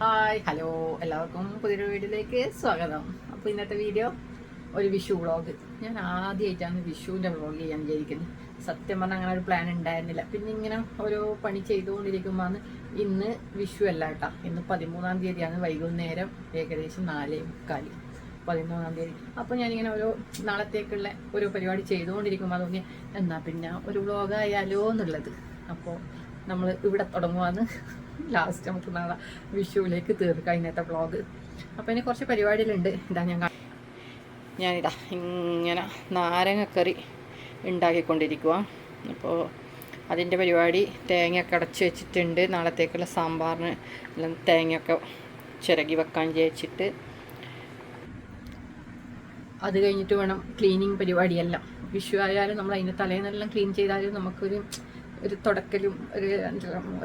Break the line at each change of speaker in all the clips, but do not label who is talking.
Hi hello എല്ലാവർക്കും പുതിയൊരു വീഡിയോയിലേക്ക് സ്വാഗതം. അപ്പോൾ ഇന്നത്തെ വീഡിയോ ഒരു വിഷു വ്ളോഗ്. ഞാൻ ആദ്യമായിട്ടാണ് വിഷുവിൻ്റെ വ്ളോഗ് ചെയ്യാൻ വിചാരിക്കുന്നത്. സത്യം പറഞ്ഞാൽ അങ്ങനെ ഒരു പ്ലാൻ ഉണ്ടായിരുന്നില്ല. പിന്നെ ഇങ്ങനെ ഓരോ പണി ചെയ്തുകൊണ്ടിരിക്കുമ്പോൾ ഇന്ന് വിഷു അല്ല കേട്ടോ, ഇന്ന് 13-ാം തീയതിയാണ്. വൈകുന്നേരം ഏകദേശം 4:45, 13-ാം തീയതി. അപ്പോൾ ഞാനിങ്ങനെ ഓരോ നാളത്തേക്കുള്ള ഒരു പരിപാടി ചെയ്തുകൊണ്ടിരിക്കുമ്പോൾ തോന്നി എന്നാൽ പിന്നെ ഒരു വ്ളോഗ് ആയാലോ എന്നുള്ളത്. അപ്പോൾ നമ്മൾ ഇവിടെ തുടങ്ങുവാന്ന് ലാസ്റ്റ് നമുക്ക് നാളെ വിഷുവിലേക്ക് തീർക്കാം ഇന്നത്തെ വ്ളോഗ്. അപ്പോൾ ഇനി കുറച്ച് പരിപാടികളുണ്ട്. ഞാനിതാ ഇങ്ങനെ നാരങ്ങക്കറി ഉണ്ടാക്കിക്കൊണ്ടിരിക്കുക. അപ്പോൾ അതിൻ്റെ പരിപാടി തേങ്ങയൊക്കെ അടച്ച് വെച്ചിട്ടുണ്ട്. നാളത്തേക്കുള്ള സാമ്പാറിന് എല്ലാം തേങ്ങയൊക്കെ ചിരകി വെക്കാൻ വിചാരിച്ചിട്ട് അത് കഴിഞ്ഞിട്ട് വേണം ക്ലീനിങ് പരിപാടിയെല്ലാം. വിഷു ആയാലും നമ്മൾ അതിൻ്റെ തലേന്നെല്ലാം ക്ലീൻ ചെയ്താലും നമുക്കൊരു തുടക്കലും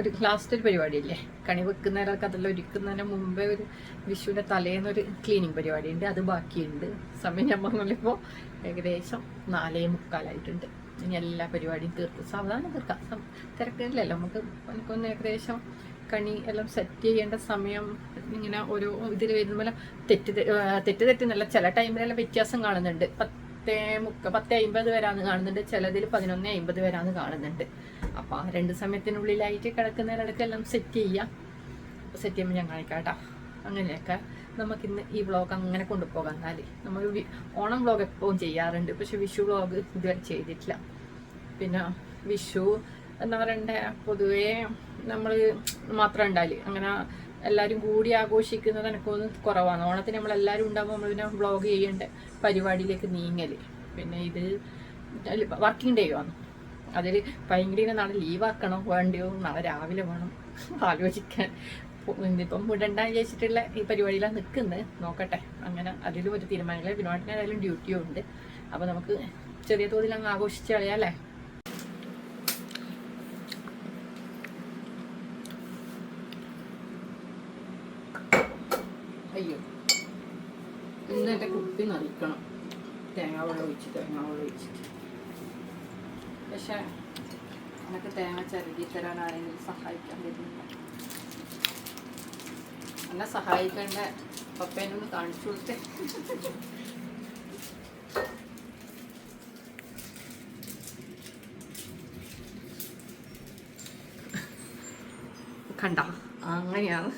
ഒരു ലാസ്റ്റ് ഒരു പരിപാടിയില്ലേ, കണി വെക്കുന്നതിനൊക്കെ അതെല്ലാം ഒരുക്കുന്നതിന് മുമ്പേ ഒരു വിഷുവിൻ്റെ തലേന്നൊരു ക്ലീനിങ് പരിപാടിയുണ്ട്. അത് ബാക്കിയുണ്ട്. സമയം ഞാൻ പറഞ്ഞപ്പോൾ ഏകദേശം 4:45 ഇനി എല്ലാ പരിപാടിയും തീർത്ത് സാവധാനം തീർക്കാം. തിരക്കില്ലല്ലോ എനിക്കൊന്ന് ഏകദേശം കണി എല്ലാം സെറ്റ് ചെയ്യേണ്ട സമയം ഇങ്ങനെ ഓരോ ഇതിൽ വരുമ്പോൾ തെറ്റെന്നല്ല, ചില ടൈമിലെല്ലാം വ്യത്യാസം കാണുന്നുണ്ട്. 10:50 വരാന്ന് കാണുന്നുണ്ട്, ചിലതിൽ 11:50 വരാന്ന് കാണുന്നുണ്ട്. അപ്പോൾ ആ 2 സമയത്തിനുള്ളിലായിട്ട് കിടക്കുന്നതിനിടയ്ക്കെല്ലാം സെറ്റ് ചെയ്യാം. സെറ്റ് ചെയ്യുമ്പോൾ ഞാൻ കാണിക്കാം കേട്ടോ. അങ്ങനെയൊക്കെ നമുക്കിന്ന് ഈ വ്ളോഗ് അങ്ങനെ കൊണ്ടുപോകാം. എന്നാൽ നമ്മൾ ഓണം വ്ളോഗ് എപ്പോഴും ചെയ്യാറുണ്ട്, പക്ഷെ വിഷു വ്ളോഗ് ഇതുവരെ ചെയ്തിട്ടില്ല. പിന്നെ വിഷു എന്താ പറയണ്ടേ, പൊതുവേ നമ്മൾ മാത്രം ഉണ്ടാവില്ല, അങ്ങനെ എല്ലാവരും കൂടി ആഘോഷിക്കുന്നത് എനിക്കൊന്ന് കുറവാണ്. ഓണത്തിന് നമ്മളെല്ലാവരും ഉണ്ടാകുമ്പോൾ നമ്മൾ പിന്നെ വ്ളോഗ് ചെയ്യേണ്ട പരിപാടിയിലേക്ക് നീങ്ങൽ. പിന്നെ ഇത് വർക്കിംഗ് ഡേ ആണ്. അതിൽ ഭയങ്കര നാളെ ലീവാക്കണോ വേണ്ടിയോ, നാളെ രാവിലെ വേണം ആലോചിക്കാൻ. ഇന്നിപ്പം വിടണ്ടാന്ന് വിചാരിച്ചിട്ടുള്ള ഈ പരിപാടിയിലാണ് നിൽക്കുന്നത്. നോക്കട്ടെ, അങ്ങനെ അതിലും ഒരു തീരുമാനങ്ങൾ. വിനോദത്തിനായാലും ഡ്യൂട്ടിയും ഉണ്ട്. അപ്പോൾ നമുക്ക് ചെറിയ തോതിൽ അങ്ങ് ആഘോഷിച്ച് കളയാല്ലേ. അയ്യോ, ഇന്ന് എൻ്റെ കുപ്പി നിറയ്ക്കണം തേങ്ങാവെള്ളം ഒഴിച്ചിട്ട്. പക്ഷേ എനിക്ക് തേങ്ങ ചിരകി തരാൻ ആരെങ്കിലും സഹായിക്കാൻ പറ്റുന്നില്ല. എന്നെ സഹായിക്കേണ്ട പപ്പേനൊന്ന് കാണിച്ചു കൊടുത്തേ. കണ്ട, അങ്ങനെയാണ്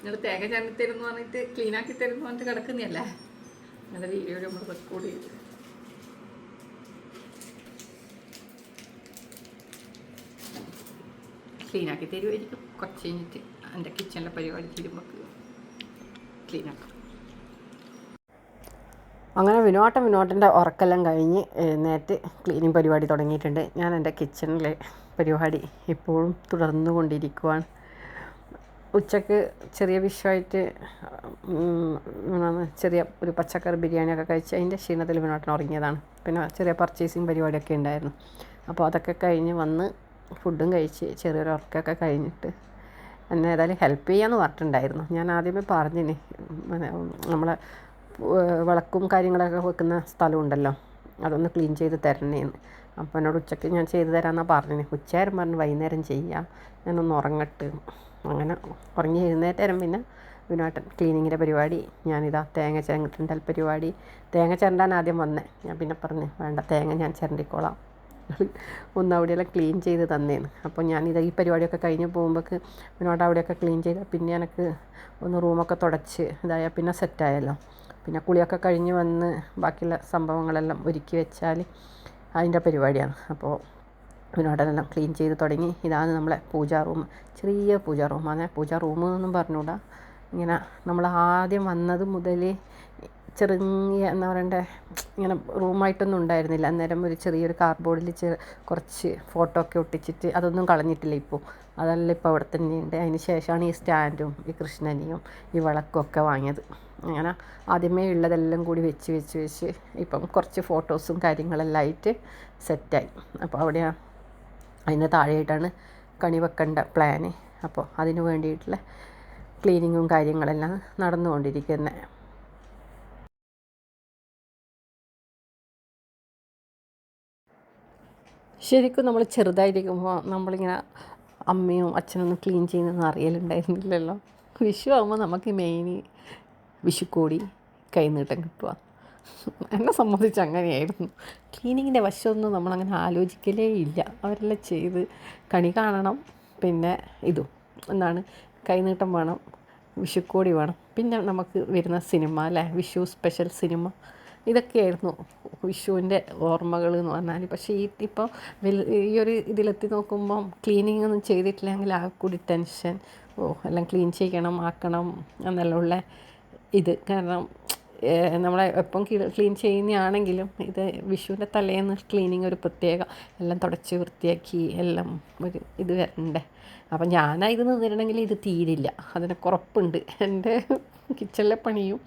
നിങ്ങൾ തേങ്ങ ചരണ്ടി തരുമെന്ന് പറഞ്ഞിട്ട് ക്ലീനാക്കി തരുമെന്ന് പറഞ്ഞിട്ട് കിടക്കുന്നതല്ലേ. നിങ്ങളുടെ വീഡിയോ നമ്മൾ റെക്കോർഡ് ചെയ്ത് ക്ലീനാക്കി തരുമായിരിക്കും. കുറച്ച് കഴിഞ്ഞിട്ട് എൻ്റെ കിച്ചണിലെ പരിപാടി തീരുമ്പോൾ ക്ലീനാക്കാം. അങ്ങനെ വിനോട്ടൻ്റെ ഉറക്കെല്ലാം കഴിഞ്ഞ് എഴുന്നേറ്റ് ക്ലീനിങ് പരിപാടി തുടങ്ങിയിട്ടുണ്ട്. ഞാൻ എൻ്റെ കിച്ചണിലെ പരിപാടി ഇപ്പോഴും തുടർന്നുകൊണ്ടിരിക്കുവാണ്. ഉച്ചക്ക് ചെറിയ വിഷയമായിട്ട് ചെറിയ ഒരു പച്ചക്കറി ബിരിയാണിയൊക്കെ കഴിച്ച് അതിൻ്റെ ക്ഷീണത്തിൽ വിനോട്ടൻ ഉറങ്ങിയതാണ്. പിന്നെ ചെറിയ പർച്ചേസിങ് പരിപാടിയൊക്കെ ഉണ്ടായിരുന്നു. അപ്പോൾ അതൊക്കെ കഴിഞ്ഞ് വന്ന് ഫുഡും കഴിച്ച് ചെറിയൊരു ഉറക്കമൊക്കെ കഴിഞ്ഞിട്ട് എന്നെ ഏതായാലും ഹെൽപ്പ് ചെയ്യാമെന്ന് പറഞ്ഞിട്ടുണ്ടായിരുന്നു. ഞാൻ ആദ്യമേ പറഞ്ഞിന് നമ്മളെ വിളക്കും കാര്യങ്ങളൊക്കെ വെക്കുന്ന സ്ഥലമുണ്ടല്ലോ, അതൊന്ന് ക്ലീൻ ചെയ്ത് തരണേന്ന്. അപ്പോൾ എന്നോട് ഉച്ചയ്ക്ക് ഞാൻ ചെയ്തു തരാമെന്നാണ് പറഞ്ഞിന്. ഉച്ചയാരും പറഞ്ഞു വൈകുന്നേരം ചെയ്യാം, ഞാനൊന്ന് ഉറങ്ങട്ട്. അങ്ങനെ ഉറങ്ങി എഴുന്നേറ്റേരം പിന്നെ വിനോട്ടൻ ക്ലീനിങ്ങിൻ്റെ പരിപാടി. ഞാനിതാ തേങ്ങ ചിരണ്ടൽ പരിപാടി. തേങ്ങ ചിരണ്ടാൻ ആദ്യം വന്നേ, ഞാൻ പിന്നെ പറഞ്ഞു വേണ്ട, തേങ്ങ ഞാൻ ചിരണ്ടിക്കോളാം, ഒന്ന് അവിടെയെല്ലാം ക്ലീൻ ചെയ്ത് തന്നേന്ന്. അപ്പോൾ ഞാനിത് ഈ പരിപാടിയൊക്കെ കഴിഞ്ഞ് പോകുമ്പോൾക്ക് വിനോട്ട് അവിടെയൊക്കെ ക്ലീൻ ചെയ്ത് പിന്നെ എനിക്ക് ഒന്ന് റൂമൊക്കെ തുടച്ച് ഇതായാൽ പിന്നെ സെറ്റായല്ലോ. പിന്നെ കുളിയൊക്കെ കഴിഞ്ഞ് വന്ന് ബാക്കിയുള്ള സംഭവങ്ങളെല്ലാം ഒരുക്കി വെച്ചാൽ അതിൻ്റെ പരിപാടിയാണ്. അപ്പോൾ വിനോദനെല്ലാം ക്ലീൻ ചെയ്ത് തുടങ്ങി. ഇതാണ് നമ്മളെ പൂജാ റൂം, ചെറിയ പൂജാ റൂമാണ്. പൂജാ റൂമെന്നൊന്നും പറഞ്ഞുകൂടാ, ഇങ്ങനെ നമ്മൾ ആദ്യം വന്നത് മുതൽ ചെറിയ എന്താ പറയണ്ടേ, ഇങ്ങനെ റൂമായിട്ടൊന്നും ഉണ്ടായിരുന്നില്ല. അന്നേരം ഒരു ചെറിയൊരു കാർഡ്ബോർഡിൽ കുറച്ച് ഫോട്ടോ ഒക്കെ ഒട്ടിച്ചിട്ട് അതൊന്നും കളഞ്ഞിട്ടില്ല ഇപ്പോൾ. അതെല്ലാം ഇപ്പോൾ അവിടെ തന്നെയുണ്ട്. അതിന് ശേഷമാണ് ഈ സ്റ്റാൻഡും ഈ കൃഷ്ണനെയും ഈ വിളക്കൊക്കെ വാങ്ങിയത്. അങ്ങനെ ആദ്യമേ ഉള്ളതെല്ലാം കൂടി വെച്ച് ഇപ്പം കുറച്ച് ഫോട്ടോസും കാര്യങ്ങളെല്ലാം ആയിട്ട് സെറ്റായി. അപ്പോൾ അവിടെ അതിന് താഴെയായിട്ടാണ് കണി വെക്കേണ്ട പ്ലാന്. അപ്പോൾ അതിന് വേണ്ടിയിട്ടുള്ള ക്ലീനിങ്ങും കാര്യങ്ങളെല്ലാം നടന്നുകൊണ്ടിരിക്കുന്നത്. ശരിക്കും നമ്മൾ ചെറുതായിരിക്കുമ്പോൾ നമ്മളിങ്ങനെ അമ്മയും അച്ഛനൊന്നും ക്ലീൻ ചെയ്യുന്നതെന്ന് അറിയലുണ്ടായിരുന്നില്ലല്ലോ. വിഷു ആകുമ്പോൾ നമുക്ക് മെയിൻ വിഷുക്കോടി കൈനീട്ടം കിട്ടുക. എന്നെ സംബന്ധിച്ച് അങ്ങനെയായിരുന്നു. ക്ലീനിങ്ങിൻ്റെ വശമൊന്നും നമ്മളങ്ങനെ ആലോചിക്കലേ ഇല്ല. അവരെല്ലാം ചെയ്ത് കണി കാണണം. പിന്നെ ഇതും എന്താണ്, കൈനീട്ടം വേണം, വിഷുക്കോടി വേണം, പിന്നെ നമുക്ക് വരുന്ന സിനിമ അല്ലേ, വിഷു സ്പെഷ്യൽ സിനിമ. ഇതൊക്കെയായിരുന്നു വിഷുവിൻ്റെ ഓർമ്മകൾ എന്ന് പറഞ്ഞാൽ. പക്ഷേ ഇപ്പോൾ ഈ ഒരു ഇതിലെത്തി നോക്കുമ്പം ക്ലീനിങ് ഒന്നും ചെയ്തിട്ടില്ലെങ്കിൽ ആ കൂടി ടെൻഷൻ, എല്ലാം ക്ലീൻ ചെയ്യണം, ആക്കണം എന്നെല്ലാം ഇത്. കാരണം നമ്മളെ എപ്പം ക്ലീൻ ചെയ്യുന്നതാണെങ്കിലും ഇത് വിഷുവിൻ്റെ തലേന്ന് ക്ലീനിങ് ഒരു പ്രത്യേക, എല്ലാം തുടച്ച് വൃത്തിയാക്കി എല്ലാം ഒരു ഇത് വരണ്ടേ. അപ്പം ഞാനായത് നിന്നിട്ടുണ്ടെങ്കിൽ ഇത് തീരില്ല, അതിനൊക്കെ ഉറപ്പുണ്ട്. എൻ്റെ കിച്ചണിലെ പണിയും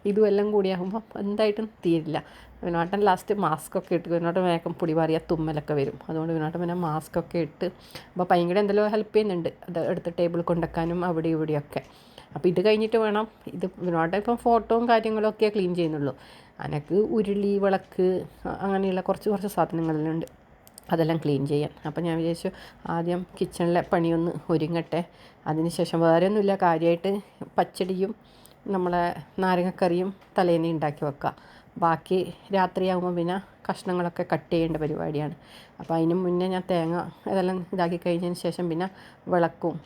ഇതും എല്ലാം കൂടിയാകുമ്പോൾ എന്തായിട്ടും തീരില്ല. വിനോട്ടൻ ലാസ്റ്റ് മാസ്കൊക്കെ ഇട്ട്, വിനോട്ടൻ വേഗം പൊടി പാറിയ തുമ്മലൊക്കെ വരും. അതുകൊണ്ട് വിനോട്ടൻ പിന്നെ മാസ്കൊക്കെ ഇട്ട് അപ്പോൾ ഭയങ്കര എന്തെല്ലോ ഹെൽപ്പ് ചെയ്യുന്നുണ്ട്, അത് എടുത്ത് ടേബിൾ കൊണ്ടുവയ്ക്കാനും അവിടെ ഇവിടെയൊക്കെ. അപ്പോൾ ഇത് കഴിഞ്ഞിട്ട് വേണം, ഇത് വിനോട്ടൻ ഇപ്പം ഫോട്ടോയും കാര്യങ്ങളൊക്കെ ക്ലീൻ ചെയ്യുന്നുള്ളൂ. എനിക്ക് ഉരുളി, വിളക്ക് അങ്ങനെയുള്ള കുറച്ച് സാധനങ്ങളെല്ലാം ഉണ്ട്, അതെല്ലാം ക്ലീൻ ചെയ്യാൻ. അപ്പം ഞാൻ വിചാരിച്ചു ആദ്യം കിച്ചണിലെ പണിയൊന്ന് ഒരുങ്ങട്ടെ. അതിന് ശേഷം വേറെ ഒന്നുമില്ല, കാര്യമായിട്ട് പച്ചടിയും നമ്മളെ നാരങ്ങക്കറിയും തലേന്ന് ഉണ്ടാക്കി വെക്കുക. ബാക്കി രാത്രിയാകുമ്പോൾ പിന്നെ കഷ്ണങ്ങളൊക്കെ കട്ട് ചെയ്യേണ്ട പരിപാടിയാണ്. അപ്പോൾ അതിന് മുന്നേ ഞാൻ തേങ്ങ ഇതെല്ലാം ഇതാക്കി കഴിഞ്ഞതിന് ശേഷം പിന്നെ വിളക്കും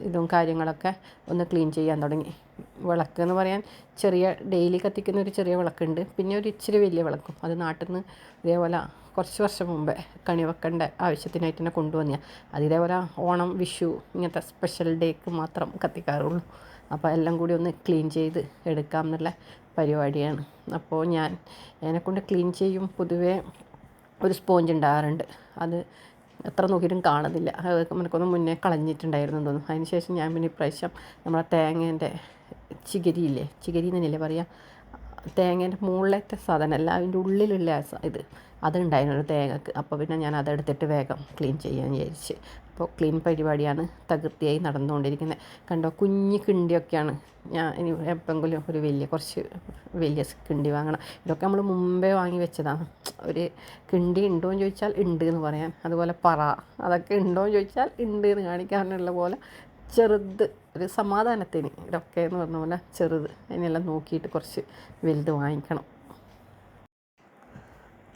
ഇതും കാര്യങ്ങളൊക്കെ ഒന്ന് ക്ലീൻ ചെയ്യാൻ തുടങ്ങി. വിളക്ക് എന്ന് പറയാൻ ചെറിയ ഡെയിലി കത്തിക്കുന്ന ഒരു ചെറിയ വിളക്കുണ്ട്, പിന്നെ ഒരു ഇച്ചിരി വലിയ വിളക്കും. അത് നാട്ടിൽ നിന്ന് ഇതേപോലെ കുറച്ച് വർഷം മുമ്പേ കണി വെക്കേണ്ട ആവശ്യത്തിനായിട്ട് തന്നെ കൊണ്ടുവന്ന. അതിതേപോലെ ഓണം, വിഷു ഇങ്ങനത്തെ സ്പെഷ്യൽ ഡേക്ക് മാത്രം കത്തിക്കാറുള്ളൂ. അപ്പോൾ എല്ലാം കൂടി ഒന്ന് ക്ലീൻ ചെയ്ത് എടുക്കാം എന്നുള്ള പരിപാടിയാണ്. അപ്പോൾ ഞാൻ എന്നെക്കൊണ്ട് ക്ലീൻ ചെയ്യും. പൊതുവേ ഒരു സ്പോഞ്ച് ഉണ്ടാകാറുണ്ട്, അത് എത്ര നോക്കിയിട്ടും കാണുന്നില്ല. അത് നമുക്കൊന്ന് മുന്നേ കളഞ്ഞിട്ടുണ്ടായിരുന്നു തോന്നുന്നു. അതിന് ശേഷം ഞാൻ പിന്നെ ഇപ്രാവശ്യം നമ്മളെ തേങ്ങേൻ്റെ ചിഗരിയില്ലേ, ചിഗരി എന്നല്ലേ പറയുക, തേങ്ങേൻ്റെ മുകളിലത്തെ സാധനമല്ല, അതിൻ്റെ ഉള്ളിലുള്ള ഇത് അതുണ്ടായിരുന്നു തേങ്ങക്ക്. അപ്പോൾ പിന്നെ ഞാൻ അതെടുത്തിട്ട് വേഗം ക്ലീൻ ചെയ്യാൻ വിചാരിച്ച്. അപ്പോൾ ക്ലീൻ പരിപാടിയാണ് തകൃതിയായി നടന്നുകൊണ്ടിരിക്കുന്നത്. കണ്ടോ, കുഞ്ഞ് കിണ്ടിയൊക്കെയാണ്. ഞാൻ ഇനി എപ്പോഴെങ്കിലും ഒരു കുറച്ച് വലിയ കിണ്ടി വാങ്ങണം. ഇതൊക്കെ നമ്മൾ മുമ്പേ വാങ്ങി വെച്ചതാണ്. ഒരു കിണ്ടി ഉണ്ടോ എന്ന് ചോദിച്ചാൽ ഉണ്ട് എന്ന് പറയാൻ, അതുപോലെ പറ അതൊക്കെ ഉണ്ടോ എന്ന് ചോദിച്ചാൽ ഉണ്ട് എന്ന് കാണിക്കാനുള്ള പോലെ ചെറുത്, ഒരു സമാധാനത്തിന് ഇതൊക്കെ എന്ന് പറഞ്ഞ പോലെ ചെറുത്. അതിനെല്ലാം നോക്കിയിട്ട് കുറച്ച് വലുത് വാങ്ങിക്കണം.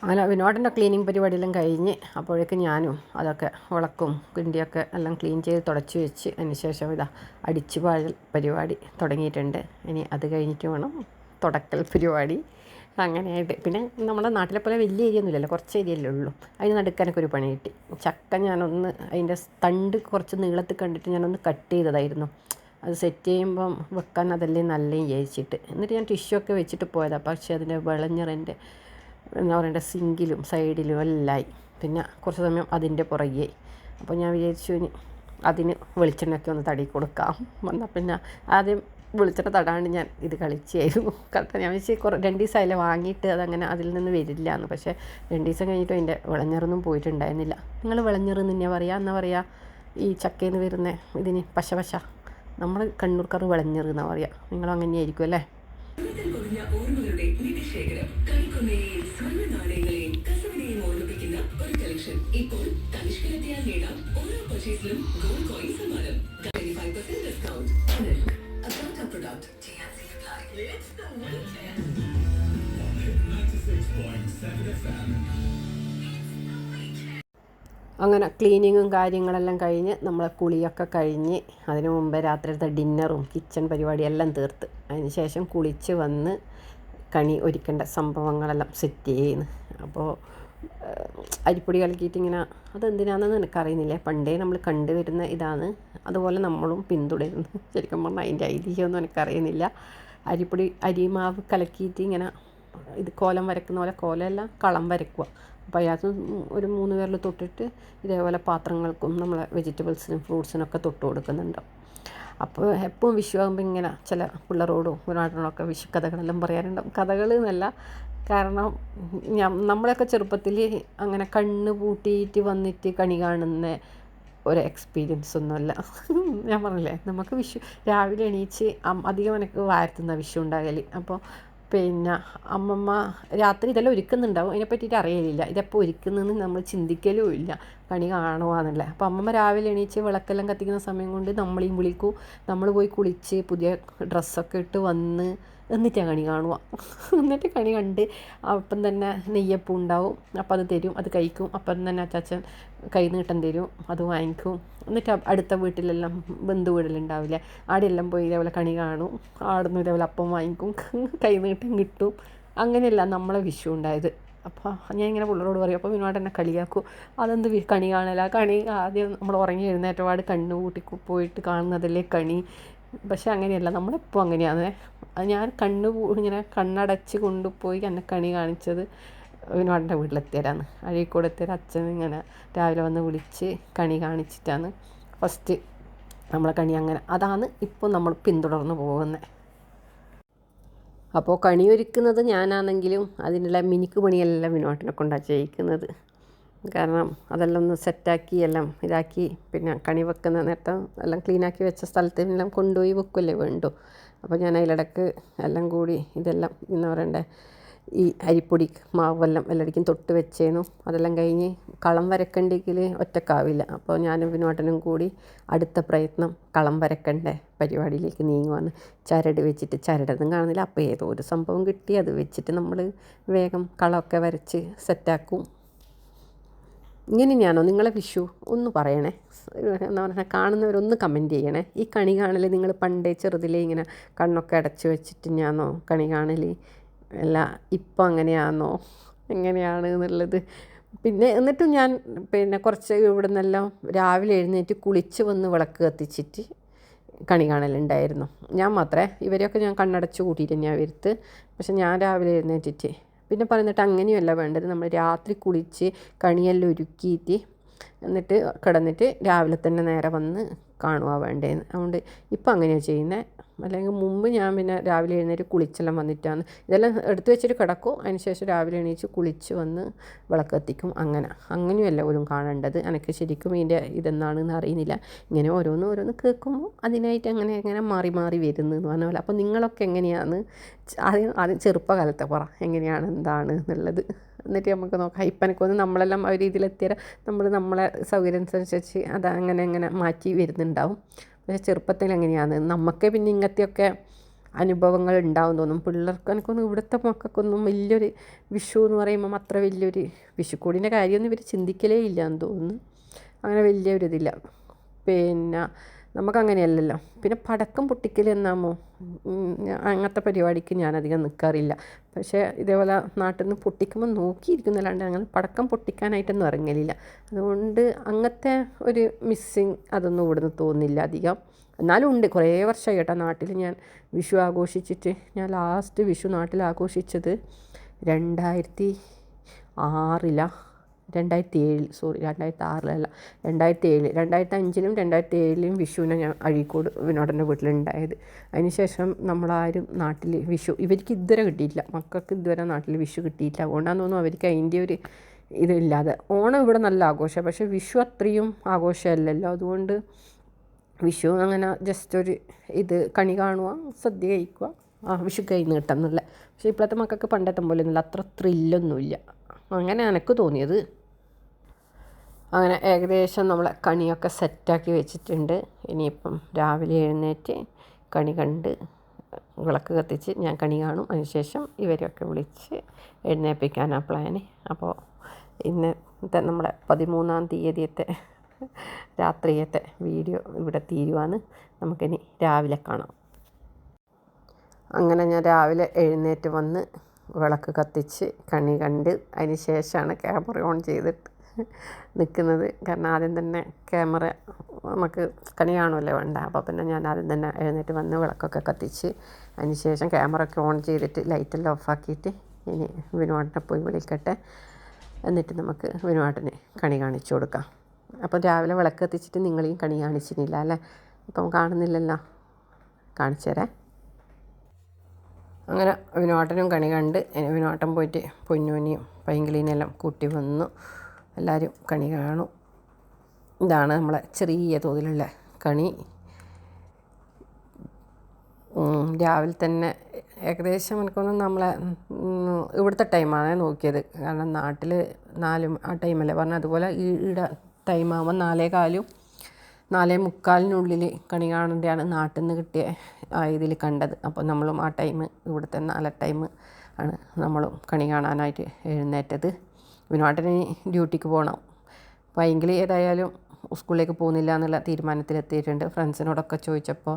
അങ്ങനെ വിനോദൻ്റെ ക്ലീനിങ് പരിപാടിയെല്ലാം കഴിഞ്ഞ് അപ്പോഴേക്കും ഞാനും അതൊക്കെ വിളക്കും കിണ്ടിയൊക്കെ എല്ലാം ക്ലീൻ ചെയ്ത് തുടച്ച് വെച്ച് അതിന് ശേഷം ഇതാ അടിച്ചു പാഴൽ പരിപാടി തുടങ്ങിയിട്ടുണ്ട്. ഇനി അത് കഴിഞ്ഞിട്ട് വേണം തുടക്കൽ പരിപാടി. അങ്ങനെയായിട്ട് പിന്നെ നമ്മുടെ നാട്ടിലെ പോലെ വലിയ ഏരിയ ഒന്നുമില്ലല്ലോ, കുറച്ച് ഏരിയയല്ലേ ഉള്ളൂ. അതിന് നടുക്കാനൊക്കെ ഒരു പണി കിട്ടി. ചക്ക ഞാനൊന്ന് അതിൻ്റെ തണ്ട് കുറച്ച് നീളത്തിൽ കണ്ടിട്ട് ഞാനൊന്ന് കട്ട് ചെയ്തതായിരുന്നു. അത് സെറ്റ് ചെയ്യുമ്പം വെക്കാൻ അതല്ലേ നല്ല വിചാരിച്ചിട്ട്. എന്നിട്ട് ഞാൻ ടിഷ്യൂ ഒക്കെ വെച്ചിട്ട് പോയതാണ്. പക്ഷേ അതിൻ്റെ വിളഞ്ഞറിൻ്റെ എന്താ പറയണ്ടേ, സിങ്കിലും സൈഡിലും എല്ലായി. പിന്നെ കുറച്ച് സമയം അതിൻ്റെ പുറകെ. അപ്പോൾ ഞാൻ വിചാരിച്ചു ഇനി അതിന് വെളിച്ചെണ്ണയൊക്കെ ഒന്ന് തടി കൊടുക്കാം. വന്നാൽ പിന്നെ ആദ്യം വെളിച്ചെണ്ണ തടാണ്ട് ഞാൻ ഇത് കളിച്ചായിരുന്നു. കറക്റ്റ് ഞാൻ വെച്ച് 2 ദിവസമായില്ലേ വാങ്ങിയിട്ട്, അതങ്ങനെ അതിൽ നിന്ന് വരില്ല എന്ന്. പക്ഷേ 2 ദിവസം കഴിഞ്ഞിട്ട് അതിൻ്റെ വിളഞ്ഞെറൊന്നും പോയിട്ടുണ്ടായിരുന്നില്ല. നിങ്ങൾ വിളഞ്ഞെറെന്ന് തന്നെയാണ് പറയുക, എന്നാ പറയുക ഈ ചക്കയിൽ നിന്ന് വരുന്ന ഇതിന് പശ. നമ്മൾ കണ്ണൂർക്കാർ വിളഞ്ഞെറ് എന്നാണ് പറയുക. നിങ്ങളും അങ്ങനെയായിരിക്കും അല്ലേ? ഇപ്പോൾ തനിഷ്കരത്തെയാൽ നേടാം ഓരോ പർച്ചേസിലും ഗോൾഡ് കോയിൻ സമ്മാനം. 25% ഡിസ്കൗണ്ട്. അങ്ങനെ ക്ലീനിങ്ങും കാര്യങ്ങളെല്ലാം കഴിഞ്ഞ് നമ്മളെ കുളിയൊക്കെ കഴിഞ്ഞ് അതിന് മുമ്പേ രാത്രിയിലത്തെ ഡിന്നറും കിച്ചൺ പരിപാടിയെല്ലാം തീർത്ത് അതിന് ശേഷം കുളിച്ച് വന്ന് കണി ഒരുക്കേണ്ട സംഭവങ്ങളെല്ലാം സെറ്റ് ചെയ്യുന്നു. അപ്പോൾ അരിപ്പൊടി കലക്കിയിട്ട് ഇങ്ങനെ, അതെന്തിനാണെന്ന് എനിക്കറിയുന്നില്ല. പണ്ടേ നമ്മൾ കണ്ടുവരുന്ന ഇതാണ്, അതുപോലെ നമ്മളും പിന്തുടരുന്നു. ശരിക്കും പറഞ്ഞാൽ അതിൻ്റെ ഐതിഹ്യമൊന്നും എനിക്കറിയുന്നില്ല. അരിമാവ് കലക്കിയിട്ട് ഇങ്ങനെ ഇത് കോലം വരയ്ക്കുന്ന പോലെ, കോലമല്ല കളം വരയ്ക്കുക. അപ്പോൾ അതിനകത്ത് ഒരു 3 വിരൽ തൊട്ടിട്ട് ഇതേപോലെ പാത്രങ്ങൾക്കും നമ്മളെ വെജിറ്റബിൾസിനും ഫ്രൂട്ട്സിനൊക്കെ തൊട്ട് കൊടുക്കുന്നുണ്ട്. അപ്പോൾ എപ്പോഴും വിഷു ആകുമ്പോൾ ഇങ്ങനെ ചില പിള്ളേരോടും ഒരാളിനോടൊക്കെ വിഷു കഥകളെല്ലാം പറയാറുണ്ടാവും. കഥകൾ എന്നല്ല, കാരണം നമ്മളൊക്കെ ചെറുപ്പത്തിൽ അങ്ങനെ കണ്ണ് പൂട്ടിയിട്ട് വന്നിട്ട് കണി കാണുന്ന ഒരു എക്സ്പീരിയൻസ് ഒന്നുമല്ല. ഞാൻ പറഞ്ഞില്ലേ, നമുക്ക് വിഷു രാവിലെ എണീച്ച് അധികം എനിക്ക് വാരത്തുന്ന വിഷു ഉണ്ടാകൽ. അപ്പോൾ പിന്നെ അമ്മമ്മ രാത്രി ഇതെല്ലാം ഒരുക്കുന്നുണ്ടാവും, അതിനെ പറ്റിയിട്ട് അറിയലില്ല. ഇതെപ്പോൾ ഒരുക്കുന്നതെന്ന് നമ്മൾ ചിന്തിക്കലും ഇല്ല. കണി കാണുവാന്നല്ലേ. അപ്പോൾ അമ്മമ്മ രാവിലെ എണീച്ച് വിളക്കെല്ലാം കത്തിക്കുന്ന സമയം കൊണ്ട് നമ്മളെയും വിളിക്കും. നമ്മൾ പോയി കുളിച്ച് പുതിയ ഡ്രസ്സൊക്കെ ഇട്ട് വന്ന് എന്നിട്ടാണ് കണി കാണുക. എന്നിട്ട് കണി കണ്ട് അപ്പം തന്നെ നെയ്യപ്പം ഉണ്ടാവും. അപ്പം അത് തരും, അത് കഴിക്കും. അപ്പം തന്നെ അച്ചാച്ചൻ കൈ നീട്ടം തരും, അത് വാങ്ങിക്കും. എന്നിട്ട് അടുത്ത വീട്ടിലെല്ലാം ബന്ധു വീട്ടിലുണ്ടാവില്ലേ, ആടെയെല്ലാം പോയി ഇതേപോലെ കണി കാണും. ആടുന്ന് ഇതേപോലെ അപ്പം വാങ്ങിക്കും, കൈ നീട്ടം കിട്ടും. അങ്ങനെയല്ല നമ്മളെ വിഷു ഉണ്ടായത്. അപ്പോൾ ഞാൻ ഇങ്ങനെ പിള്ളേരോട് പറയും. അപ്പോൾ വിനോട് എന്നെ കളിയാക്കും, അതെന്ത് കണി കാണല, കണി ആദ്യം നമ്മൾ ഉറങ്ങി എഴുന്നേറ്റപാട് കണ്ണു കൂട്ടി പോയിട്ട് കാണുന്നതല്ലേ കണി. പക്ഷെ അങ്ങനെയല്ല, നമ്മളിപ്പോൾ അങ്ങനെയാണ്. ഞാൻ ഇങ്ങനെ കണ്ണടച്ച് കൊണ്ടുപോയി എന്നെ കണി കാണിച്ചത് വിനോടിൻ്റെ വീട്ടിലെത്തിയവരാണ്. അഴീക്കോട് എത്തിയൊരു അച്ഛൻ ഇങ്ങനെ രാവിലെ വന്ന് വിളിച്ച് കണി കാണിച്ചിട്ടാണ് ഫസ്റ്റ് നമ്മളെ കണി. അങ്ങനെ അതാണ് ഇപ്പോൾ നമ്മൾ പിന്തുടർന്ന് പോകുന്നത്. അപ്പോൾ കണി ഒരുക്കുന്നത് ഞാനാണെങ്കിലും അതിനുള്ള മിനുക്ക് പണിയെല്ലാം വിനോട്ടിനെ കൊണ്ടാണ് ചെയ്യിക്കുന്നത്. കാരണം അതെല്ലാം ഒന്ന് സെറ്റാക്കി എല്ലാം ഇതാക്കി പിന്നെ കണി വെക്കുന്ന നേരത്തെ എല്ലാം ക്ലീനാക്കി വെച്ച സ്ഥലത്ത് എല്ലാം കൊണ്ടുപോയി വെക്കുമല്ലേ വേണ്ടു. അപ്പോൾ ഞാൻ അതിലിടക്ക് എല്ലാം കൂടി ഇതെല്ലാം എന്താ പറയണ്ടേ, ഈ അരിപ്പൊടി മാവെല്ലാം എല്ലായിടയ്ക്കും തൊട്ട് വെച്ചേനു. അതെല്ലാം കഴിഞ്ഞ് കളം വരക്കണ്ടെങ്കിൽ ഒറ്റക്കാവില്ല. അപ്പോൾ ഞാനും വിനോട്ടനും കൂടി അടുത്ത പ്രയത്നം കളം വരക്കണ്ട പരിപാടിയിലേക്ക് നീങ്ങുവാണ്. ചരട് വെച്ചിട്ട് ചരടൊന്നും കാണുന്നില്ല. അപ്പോൾ ഏതോ ഒരു സംഭവം കിട്ടി, അത് വെച്ചിട്ട് നമ്മൾ വേഗം കളമൊക്കെ വരച്ച് സെറ്റാക്കും. ഇങ്ങനെയാണോ നിങ്ങളെ വിഷു? ഒന്ന് പറയണേ. എന്താ പറയുക, കാണുന്നവരൊന്ന് കമൻറ്റ് ചെയ്യണേ. ഈ കണി കാണൽ നിങ്ങൾ പണ്ടേ ചെറുതിലേ ഇങ്ങനെ കണ്ണൊക്കെ അടച്ച് വെച്ചിട്ട് ഞാനോ കണി കാണൽ, അല്ല ഇപ്പം അങ്ങനെയാണോ, എങ്ങനെയാണ് എന്നുള്ളത്. പിന്നെ എന്നിട്ടും ഞാൻ കുറച്ച് ഇവിടെ നിന്നെല്ലാം രാവിലെ എഴുന്നേറ്റ് കുളിച്ച് വന്ന് വിളക്ക് കത്തിച്ചിട്ട് കണി കാണലുണ്ടായിരുന്നു. ഞാൻ മാത്രമേ, ഇവരെയൊക്കെ ഞാൻ കണ്ണടച്ച് കൂട്ടിയിട്ട് തന്നെയാണ് വരുത്ത്. പക്ഷെ ഞാൻ രാവിലെ എഴുന്നേറ്റിട്ട് പിന്നെ പറയുന്നിട്ട് അങ്ങനെയല്ല വേണ്ടത്, നമ്മൾ രാത്രി കുളിച്ച് കണിയെല്ലാം ഒരുക്കിയിട്ട് എന്നിട്ട് കിടന്നിട്ട് രാവിലെ തന്നെ നേരെ വന്ന് കാണുക വേണ്ടതെന്ന്. അതുകൊണ്ട് ഇപ്പം അങ്ങനെയാണ് ചെയ്യുന്നത്. അല്ലെങ്കിൽ മുമ്പ് ഞാൻ പിന്നെ രാവിലെ എഴുന്നേറ്റ് കുളിച്ചെല്ലാം വന്നിട്ടാണ് ഇതെല്ലാം എടുത്തു വെച്ചിട്ട് കിടക്കും. അതിന് ശേഷം രാവിലെ എണീച്ച് കുളിച്ച് വന്ന് വിളക്ക് കത്തിക്കും. അങ്ങനെയല്ല പോലും കാണേണ്ടത്. എനിക്ക് ശരിക്കും ഇതിൻ്റെ ഇതെന്നാണെന്ന് അറിയുന്നില്ല. ഇങ്ങനെ ഓരോന്ന് കേൾക്കുമ്പോൾ അതിനായിട്ട് അങ്ങനെ മാറി മാറി വരുന്നു എന്ന് പറഞ്ഞ പോലെ. അപ്പോൾ നിങ്ങളൊക്കെ എങ്ങനെയാണ് ആദ്യം ചെറുപ്പകാലത്തെ പറ എങ്ങനെയാണ് എന്താണ് എന്നുള്ളത്. എന്നിട്ട് നമുക്ക് നോക്കാം. ഇപ്പം എനിക്കൊന്ന് നമ്മളെല്ലാം ആ രീതിയിലെത്തിയാൽ നമ്മളെ സൗകര്യം അനുസരിച്ച് അത് അങ്ങനെ മാറ്റി വരുന്നുണ്ടാവും. പക്ഷേ ചെറുപ്പത്തിൽ എങ്ങനെയാണ് നമുക്ക് പിന്നെ ഇങ്ങനത്തെയൊക്കെ അനുഭവങ്ങൾ ഉണ്ടാവും തോന്നും. പിള്ളേർക്ക് എനിക്കൊന്നും ഇവിടുത്തെ മക്കൾക്കൊന്നും വലിയൊരു വിഷു എന്ന് പറയുമ്പം അത്ര വലിയൊരു വിഷുക്കൂടിൻ്റെ കാര്യമൊന്നും ഇവർ ചിന്തിക്കലേ ഇല്ല എന്ന് തോന്നുന്നു. അങ്ങനെ വലിയൊരിതില്ല. പിന്നെ നമുക്കങ്ങനെയല്ലല്ലോ. പിന്നെ പടക്കം പൊട്ടിക്കൽ എന്നാമോ, അങ്ങനത്തെ പരിപാടിക്ക് ഞാനധികം നിൽക്കാറില്ല. പക്ഷേ ഇതേപോലെ നാട്ടിൽ നിന്ന് പൊട്ടിക്കുമ്പോൾ നോക്കിയിരിക്കുന്നല്ലാണ്ട് അങ്ങനെ പടക്കം പൊട്ടിക്കാനായിട്ടൊന്നും ഇറങ്ങലില്ല. അതുകൊണ്ട് അങ്ങനത്തെ ഒരു മിസ്സിങ് അതൊന്നും ഇവിടുന്ന് തോന്നുന്നില്ല അധികം. എന്നാലും ഉണ്ട്, കുറേ വർഷമായി കേട്ടോ നാട്ടിൽ ഞാൻ വിഷു ആഘോഷിച്ചിട്ട്. ഞാൻ ലാസ്റ്റ് വിഷു നാട്ടിൽ ആഘോഷിച്ചത് 2006 2006 2005 2007 വിഷുവിനെ ഞാൻ അഴീക്കോട് വിനോദൻ്റെ വീട്ടിലുണ്ടായത്. അതിനുശേഷം നമ്മളാരും നാട്ടിൽ വിഷു ഇവർക്ക് ഇതുവരെ കിട്ടിയിട്ടില്ല. മക്കൾക്ക് ഇതുവരെ നാട്ടിൽ വിഷു കിട്ടിയിട്ടില്ല. അതുകൊണ്ടാണെന്ന് തോന്നുന്നു അവർക്ക് അതിൻ്റെ ഒരു ഇതില്ലാതെ. ഓണം ഇവിടെ നല്ല ആഘോഷമാണ്, പക്ഷേ വിഷു അത്രയും ആഘോഷമല്ലല്ലോ. അതുകൊണ്ട് വിഷു അങ്ങനെ ജസ്റ്റ് ഒരു കണി കാണുക, സദ്യ കഴിക്കുക, വിഷു കൈ നീട്ടുന്നില്ല. പക്ഷേ ഇപ്പോഴത്തെ മക്കൾക്ക് പണ്ടത്തെ പോലെ ഒന്നുമില്ല, അത്ര ത്രില്ലൊന്നുമില്ല. അങ്ങനെ എനിക്ക് തോന്നിയത്. അങ്ങനെ ഏകദേശം നമ്മളെ കണിയൊക്കെ സെറ്റാക്കി വെച്ചിട്ടുണ്ട്. ഇനിയിപ്പം രാവിലെ എഴുന്നേറ്റ് കണി കണ്ട് വിളക്ക് കത്തിച്ച് ഞാൻ കണി കാണും. അതിനുശേഷം ഇവരെയൊക്കെ വിളിച്ച് എഴുന്നേൽപ്പിക്കാനാണ് പ്ലാന്. അപ്പോൾ ഇന്നത്തെ നമ്മളെ 13-ാം തീയതിയത്തെ രാത്രിയത്തെ വീഡിയോ ഇവിടെ തീരുവാണ്. നമുക്കിനി രാവിലെ കാണാം. അങ്ങനെ ഞാൻ രാവിലെ എഴുന്നേറ്റ് വന്ന് വിളക്ക് കത്തിച്ച് കണി കണ്ട് അതിന് ശേഷമാണ് ക്യാമറ ഓൺ ചെയ്തിട്ട് നിൽക്കുന്നത്. കാരണം ആദ്യം തന്നെ ക്യാമറ നമുക്ക് കണി കാണുമല്ലോ വേണ്ട. അപ്പോൾ പിന്നെ ഞാൻ ആദ്യം തന്നെ എഴുന്നേറ്റ് വന്ന് വിളക്കൊക്കെ കത്തിച്ച് അതിന് ശേഷം ക്യാമറ ഒക്കെ ഓൺ ചെയ്തിട്ട് ലൈറ്റെല്ലാം ഓഫാക്കിയിട്ട് ഇനി വിനോദനെ പോയി വിളിക്കട്ടെ. എന്നിട്ട് നമുക്ക് വിനോദന് കണി കാണിച്ചു കൊടുക്കാം. അപ്പം രാവിലെ വിളക്ക് കത്തിച്ചിട്ട് നിങ്ങളെയും കണി കാണിച്ചിട്ടില്ല അല്ലേ? ഇപ്പം കാണുന്നില്ലല്ലോ, കാണിച്ചു തരാം. അങ്ങനെ വിനോദനും കണി കണ്ട് വിനോദൻ പോയിട്ട് പൊന്നൂനെയും പൈങ്കിളീനെല്ലാം കൂട്ടി വന്നു. എല്ലാവരും കണി കാണും. ഇതാണ് നമ്മളെ ചെറിയ തോതിലുള്ള കണി. രാവിലെ തന്നെ ഏകദേശം എനിക്കൊന്നും നമ്മളെ ഇവിടുത്തെ ടൈമാണ് നോക്കിയത്. കാരണം നാട്ടിൽ 4 ആ ടൈമല്ലേ പറഞ്ഞത്. അതുപോലെ ഇവിടെ ടൈമാകുമ്പോൾ 4:15 4:45 കണി കാണേണ്ടതാണ് നാട്ടിൽ നിന്ന് കിട്ടിയ ഇതിൽ കണ്ടത്. അപ്പോൾ നമ്മളും ആ ടൈം ഇവിടുത്തെ 4 ടൈം ആണ് നമ്മളും കണി കാണാനായിട്ട് എഴുന്നേറ്റത്. വിനോട്ടന് ഡ്യൂട്ടിക്ക് പോകണം. വൈകിൽ ഏതായാലും സ്കൂളിലേക്ക് പോകുന്നില്ല എന്നുള്ള തീരുമാനത്തിലെത്തിയിട്ടുണ്ട്. ഫ്രണ്ട്സിനോടൊക്കെ ചോദിച്ചപ്പോൾ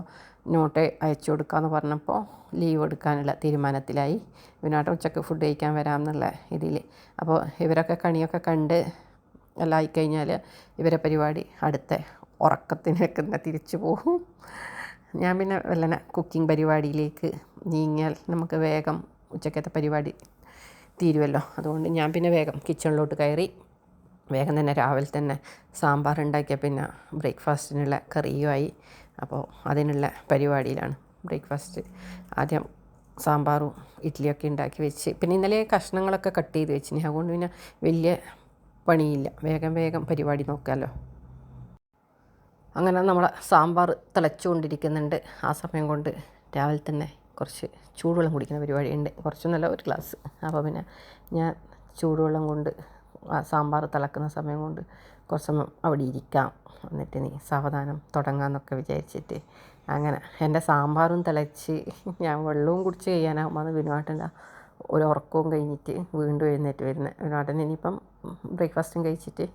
നോട്ട് അയച്ചു കൊടുക്കാമെന്ന് പറഞ്ഞപ്പോൾ ലീവ് എടുക്കാനുള്ള തീരുമാനത്തിലായി. വിനോട്ടൻ ഉച്ചക്ക് ഫുഡ് കഴിക്കാൻ വരാമെന്നുള്ള ഇതിൽ. അപ്പോൾ ഇവരൊക്കെ കണിയൊക്കെ കണ്ട് എല്ലാം ആയിക്കഴിഞ്ഞാൽ ഇവരെ പരിപാടി അടുത്ത ഉറക്കത്തിനൊക്കെ തിരിച്ചു പോകും. ഞാൻ പിന്നെ വല്ലനെ കുക്കിംഗ് പരിപാടിയിലേക്ക് നീങ്ങിയാൽ നമുക്ക് വേഗം ഉച്ചക്കത്തെ പരിപാടി തീരുമല്ലോ. അതുകൊണ്ട് ഞാൻ പിന്നെ വേഗം കിച്ചണിലോട്ട് കയറി വേഗം തന്നെ രാവിലെ തന്നെ സാമ്പാർ ഉണ്ടാക്കിയ പിന്നെ ബ്രേക്ക്ഫാസ്റ്റിനുള്ള കറിയുമായി. അപ്പോൾ അതിനുള്ള പരിപാടിയിലാണ്. ബ്രേക്ക്ഫാസ്റ്റ് ആദ്യം സാമ്പാറും ഇഡ്ഡലിയൊക്കെ ഉണ്ടാക്കി വെച്ച്, പിന്നെ ഇന്നലെ കഷ്ണങ്ങളൊക്കെ കട്ട് ചെയ്ത് വെച്ചിന്. അതുകൊണ്ട് പിന്നെ വലിയ പണിയില്ല, വേഗം പരിപാടി നോക്കാമല്ലോ. അങ്ങനെ നമ്മളെ സാമ്പാർ തിളച്ചുകൊണ്ടിരിക്കുന്നുണ്ട്. ആ സമയം കൊണ്ട് രാവിലെ തന്നെ കുറച്ച് ചൂടുവെള്ളം കുടിക്കുന്ന പരിപാടിയുണ്ട്. കുറച്ചൊന്നുമല്ല, ഒരു ഗ്ലാസ്. അപ്പോൾ പിന്നെ ഞാൻ ചൂടുവെള്ളം കൊണ്ട് ആ സാമ്പാർ തിളക്കുന്ന സമയം കൊണ്ട് കുറച്ച് സമയം അവിടെ ഇരിക്കാം, എന്നിട്ട് നീ സാവധാനം തുടങ്ങാമെന്നൊക്കെ വിചാരിച്ചിട്ട് അങ്ങനെ എൻ്റെ സാമ്പാറും തിളച്ച് ഞാൻ വെള്ളവും കുടിച്ച് കഴിയാനാകുമ്പോൾ അത് വിനുവാട്ടൻ്റെ ഒരു ഉറക്കവും കഴിഞ്ഞിട്ട് വീണ്ടും എഴുന്നേറ്റ് വരുന്നത്. വിനുവാട്ടൻ ഇനിയിപ്പം ബ്രേക്ക്ഫാസ്റ്റും കഴിച്ചിട്ട്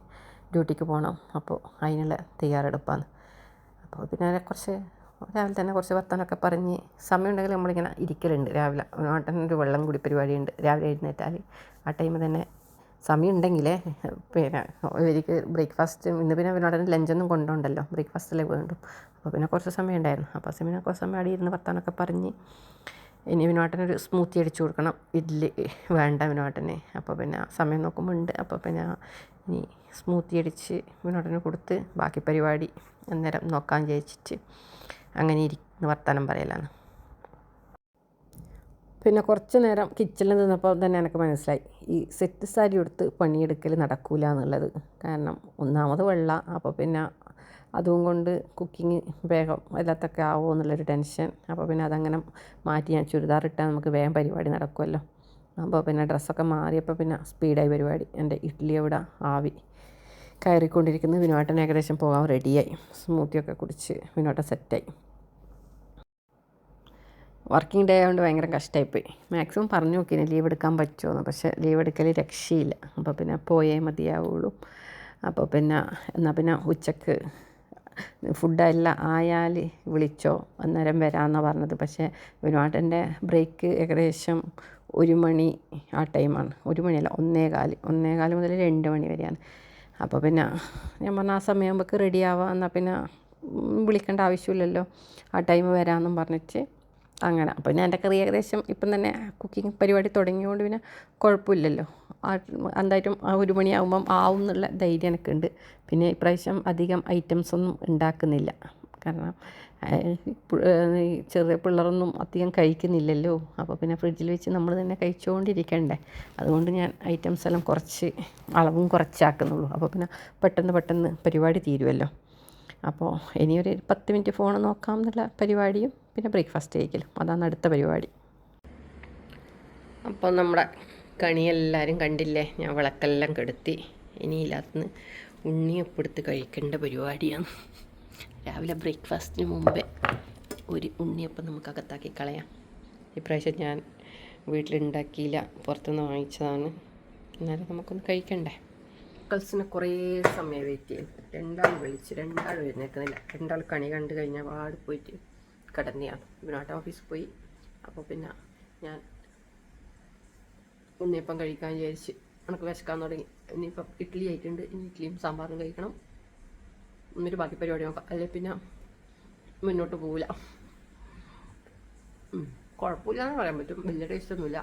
ഡ്യൂട്ടിക്ക് പോകണം. അപ്പോൾ അതിനുള്ള തയ്യാറെടുപ്പാണ്. അപ്പോൾ പിന്നെ രാവിലെ തന്നെ കുറച്ച് വർത്തമാനമൊക്കെ പറഞ്ഞ് സമയമുണ്ടെങ്കിൽ നമ്മളിങ്ങനെ ഇരിക്കലുണ്ട്. രാവിലെ വിനുവാട്ടനൊരു വെള്ളം കൂടി പരിപാടിയുണ്ട്. രാവിലെ എഴുന്നേറ്റാൽ ആ ടൈം തന്നെ സമയം ഉണ്ടെങ്കിലേ പിന്നെ ഇവർക്ക് ബ്രേക്ക്ഫാസ്റ്റ് ഇന്ന് പിന്നെ വിനോദന് ലഞ്ചൊന്നും കൊണ്ടുപോകണ്ടല്ലോ, ബ്രേക്ക്ഫാസ്റ്റല്ലേ വേണ്ടും. അപ്പോൾ പിന്നെ കുറച്ച് സമയം ഉണ്ടായിരുന്നു. അപ്പോൾ പിന്നെ കുറച്ച് സമയം അവിടെ ഇരുന്ന് വർത്താനമൊക്കെ പറഞ്ഞ് ഇനി വിനോദനൊരു സ്മൂത്തി അടിച്ചു കൊടുക്കണം. ഇഡ്ഡലി വേണ്ട വിനോദന്. അപ്പോൾ പിന്നെ സമയം നോക്കുമ്പോൾ ഉണ്ട്. അപ്പോൾ പിന്നെ ഇനി സ്മൂത്തി അടിച്ച് വിനോദന് കൊടുത്ത് ബാക്കി പരിപാടി അന്നേരം നോക്കാൻ വിചാരിച്ചിട്ട് അങ്ങനെ ഇരിക്കുന്ന വർത്താനം പറയലാണ്. പിന്നെ കുറച്ച് നേരം കിച്ചണിൽ നിന്നപ്പോൾ തന്നെ എനിക്ക് മനസ്സിലായി ഈ സെറ്റ് സാരി എടുത്ത് പണിയെടുക്കൽ നടക്കില്ല എന്നുള്ളത്. കാരണം ഒന്നാമത് വെള്ള, അപ്പോൾ പിന്നെ അതും കൊണ്ട് കുക്കിങ് വേഗം എല്ലാത്തൊക്കെ ആവുമോ എന്നുള്ളൊരു ടെൻഷൻ. അപ്പോൾ പിന്നെ അതങ്ങനെ മാറ്റി ഞാൻ ചുരിദാർ ഇട്ടാൽ നമുക്ക് വേഗം പരിപാടി നടക്കുമല്ലോ. അപ്പോൾ പിന്നെ ഡ്രസ്സൊക്കെ മാറിയപ്പോൾ പിന്നെ സ്പീഡായി പരിപാടി. എൻ്റെ ഇഡ്ഡലി അവിടെ ആവി കയറിക്കൊണ്ടിരിക്കുന്നു. വിനോട്ടൻ ഏകദേശം പോകാൻ റെഡിയായി. സ്മൂത്തിയൊക്കെ കുടിച്ച് വിനോട്ടൻ സെറ്റായി. വർക്കിംഗ് ഡേ ആയതുകൊണ്ട് ഭയങ്കര കഷ്ടമായിപ്പോയി. മാക്സിമം പറഞ്ഞു നോക്കിന് ലീവ് എടുക്കാൻ പറ്റുമോ, പക്ഷേ ലീവ് എടുക്കൽ രക്ഷയില്ല. അപ്പോൾ പിന്നെ പോയേ മതിയാവുള്ളൂ. അപ്പോൾ പിന്നെ എന്നാൽ പിന്നെ ഉച്ചക്ക് ഫുഡെല്ലാം ആയാൽ വിളിച്ചോ, അന്നേരം വരാമെന്നാണ് പറഞ്ഞത്. പക്ഷേ വിനോദൻ്റെ ബ്രേക്ക് ഏകദേശം 1 മണി ആ ടൈമാണ്. 1 മണിയല്ല, 1:15 മുതൽ 2 മണി വരെയാണ്. അപ്പോൾ പിന്നെ ഞാൻ പറഞ്ഞ ആ സമയമാകുമ്പോഴേക്ക് റെഡി ആവാം, എന്നാൽ പിന്നെ വിളിക്കേണ്ട ആവശ്യമില്ലല്ലോ, ആ ടൈം വരാമെന്നും പറഞ്ഞിട്ട് അങ്ങനെ. അപ്പോൾ ഞാൻ എൻ്റെ കറി ഏകദേശം ഇപ്പം തന്നെ കുക്കിംഗ് പരിപാടി തുടങ്ങിയതുകൊണ്ട് പിന്നെ കുഴപ്പമില്ലല്ലോ. എന്തായിട്ടും ആ 1 മണിയാകുമ്പം ആവും എന്നുള്ള ധൈര്യം എനിക്കുണ്ട്. പിന്നെ ഇപ്രാവശ്യം അധികം ഐറ്റംസ് ഒന്നും ഉണ്ടാക്കുന്നില്ല. കാരണം ചെറിയ പിള്ളേരൊന്നും അധികം കഴിക്കുന്നില്ലല്ലോ. അപ്പോൾ പിന്നെ ഫ്രിഡ്ജിൽ വെച്ച് നമ്മൾ തന്നെ കഴിച്ചുകൊണ്ടിരിക്കണ്ടേ. അതുകൊണ്ട് ഞാൻ ഐറ്റംസ് എല്ലാം കുറച്ച് അളവും കുറച്ചാക്കുന്നുള്ളൂ. അപ്പോൾ പിന്നെ പെട്ടെന്ന് പരിപാടി തീരുമല്ലോ. അപ്പോൾ ഇനിയൊരു 10 മിനിറ്റ് ഫോൺ നോക്കാം എന്നുള്ള പരിപാടിയും പിന്നെ ബ്രേക്ക്ഫാസ്റ്റ് കഴിക്കലും, അതാണ് അടുത്ത പരിപാടി. അപ്പോൾ നമ്മുടെ കണിയെല്ലാവരും കണ്ടില്ലേ, ഞാൻ വിളക്കെല്ലാം കെടുത്തി. ഇനി ഇല്ലാത്തന്ന് ഉണ്ണിയപ്പെടുത്ത് കഴിക്കേണ്ട പരിപാടിയാണ്. രാവിലെ ബ്രേക്ക്ഫാസ്റ്റിന് മുമ്പേ ഒരു ഉണ്ണിയപ്പം നമുക്ക് അകത്താക്കി കളയാം. ഇപ്രാവശ്യം ഞാൻ വീട്ടിലുണ്ടാക്കിയില്ല, പുറത്തുനിന്ന് വാങ്ങിച്ചതാണ്. എന്നാലും നമുക്കൊന്ന് കഴിക്കണ്ടേ. മക്കൾസിനെ കുറേ സമയം വെയിറ്റ് ചെയ്യും. 2 വിളിച്ച് 2 എഴുന്നേൽക്കുന്നില്ല. 2 കണി കണ്ട് കഴിഞ്ഞാൽ വാടി പോയിട്ട് കിടന്നെയാണ്. വിനോദ ഓഫീസിൽ പോയി. അപ്പോൾ പിന്നെ ഞാൻ ഉണ്ണിയപ്പം കഴിക്കാൻ വിചാരിച്ച് എനിക്ക് വിശക്കാൻ തുടങ്ങി. ഇനിയിപ്പം ഇഡ്ഡലി ആയിട്ടുണ്ട്, ഇനി ഇഡ്ഡലിയും സാമ്പാറും കഴിക്കണം. എന്നിട്ട് ബാക്കി പരിപാടി നോക്കാം, അല്ലെങ്കിൽ പിന്നെ മുന്നോട്ട് പോവില്ല. കുഴപ്പമില്ല എന്ന് പറയാൻ പറ്റും, വലിയ ടേസ്റ്റ് ഒന്നുമില്ല.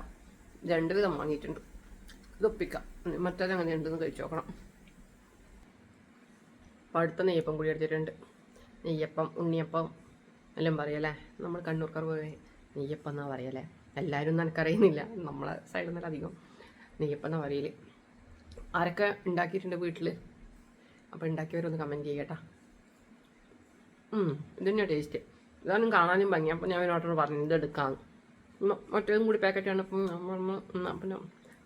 2 വിധം വാങ്ങിയിട്ടുണ്ട്, ഇതൊപ്പിക്കാം. മറ്റേതങ്ങനെ ഉണ്ടെന്ന് കഴിച്ച് നോക്കണം. അപ്പോൾ അടുത്ത നെയ്യപ്പം കൂടി എടുത്തിട്ടുണ്ട്. നെയ്യപ്പം, ഉണ്ണിയപ്പം എല്ലാം പറയല്ലേ. നമ്മൾ കണ്ണൂർക്കാർ പോയി നെയ്യപ്പം എന്നാണ് പറയല്ലേ. എല്ലാവരും ഒന്നും എനിക്കറിയുന്നില്ല, നമ്മളെ സൈഡിൽ നിന്നല്ല അധികം നെയ്യപ്പം എന്നാണ് പറയൽ. ആരൊക്കെ ഉണ്ടാക്കിയിട്ടുണ്ട് വീട്ടിൽ? അപ്പോൾ ഉണ്ടാക്കിയവരൊന്ന് കമൻറ്റ് ചെയ്യട്ടാ. ഇത് തന്നെയാണ് ടേസ്റ്റ്. ഇതാനും കാണാനും ഭംഗി. അപ്പോൾ ഞാൻ ഓർഡർ പറഞ്ഞു ഇത് എടുക്കാമെന്ന്. മറ്റേതും കൂടി പാക്കറ്റാണ്.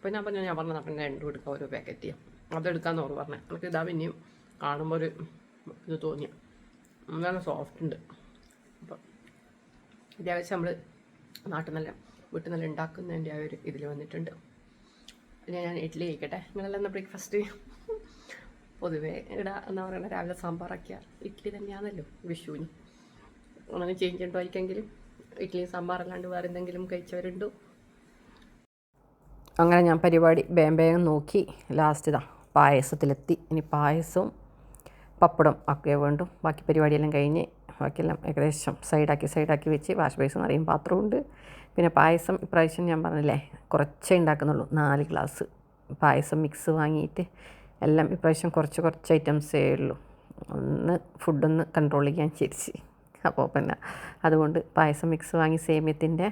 പിന്നെ ഞാൻ പറഞ്ഞത് അപ്പം 2 എടുക്കാം, ഓരോ പാക്കറ്റ് ചെയ്യാം. അതെടുക്കാമെന്ന് ഓർമ്മ പറഞ്ഞത്. എനിക്ക് ഇതാ പിന്നെയും കാണുമ്പോൾ ഒരു ഇത് തോന്നിയ നല്ല സോഫ്റ്റ് ഉണ്ട്. അപ്പം അത്യാവശ്യം നമ്മൾ നാട്ടിൽ നല്ല വീട്ടിൽ നല്ല ഉണ്ടാക്കുന്നതിൻ്റെ ആ ഒരു ഇതിൽ വന്നിട്ടുണ്ട്. പിന്നെ ഞാൻ ഇഡ്ഡലി കഴിക്കട്ടെ. നിങ്ങളെല്ലാം എന്താ ബ്രേക്ക്ഫാസ്റ്റ്? പൊതുവേ ഇവിടെ എന്താ പറയുക, രാവിലെ സാമ്പാറാക്കിയ ഇഡ്ഡലി തന്നെയാണല്ലോ വിഷുവിന്. അങ്ങനെ ചേഞ്ച് ഉണ്ടോയിരിക്കെങ്കിലും ഇഡ്ഡലിയും സാമ്പാറല്ലാണ്ട് വേറെ എന്തെങ്കിലും കഴിച്ചവരുണ്ടോ? അങ്ങനെ ഞാൻ പരിപാടി വേഗം നോക്കി ലാസ്റ്റ് ഇതാ പായസത്തിലെത്തി. ഇനി പായസവും പപ്പടം ഒക്കെ വേണ്ടും. ബാക്കി പരിപാടിയെല്ലാം കഴിഞ്ഞ് ബാക്കിയെല്ലാം ഏകദേശം സൈഡാക്കി വെച്ച് വാഷ് ബേസിൻ നിറയും പാത്രമുണ്ട്. പിന്നെ പായസം ഇപ്രാവശ്യം ഞാൻ പറഞ്ഞില്ലേ കുറച്ചേ ഉണ്ടാക്കുന്നുള്ളൂ. 4 ഗ്ലാസ് പായസം മിക്സ് വാങ്ങിയിട്ട് എല്ലാം ഇപ്രാവശ്യം കുറച്ച് ഐറ്റംസേ ഉള്ളൂ. ഫുഡൊന്ന് കൺട്രോൾ ചെയ്യാൻ വിചാരിച്ച്. അപ്പോൾ പിന്നെ അതുകൊണ്ട് പായസം മിക്സ് വാങ്ങി സേമിയത്തിൻ്റെ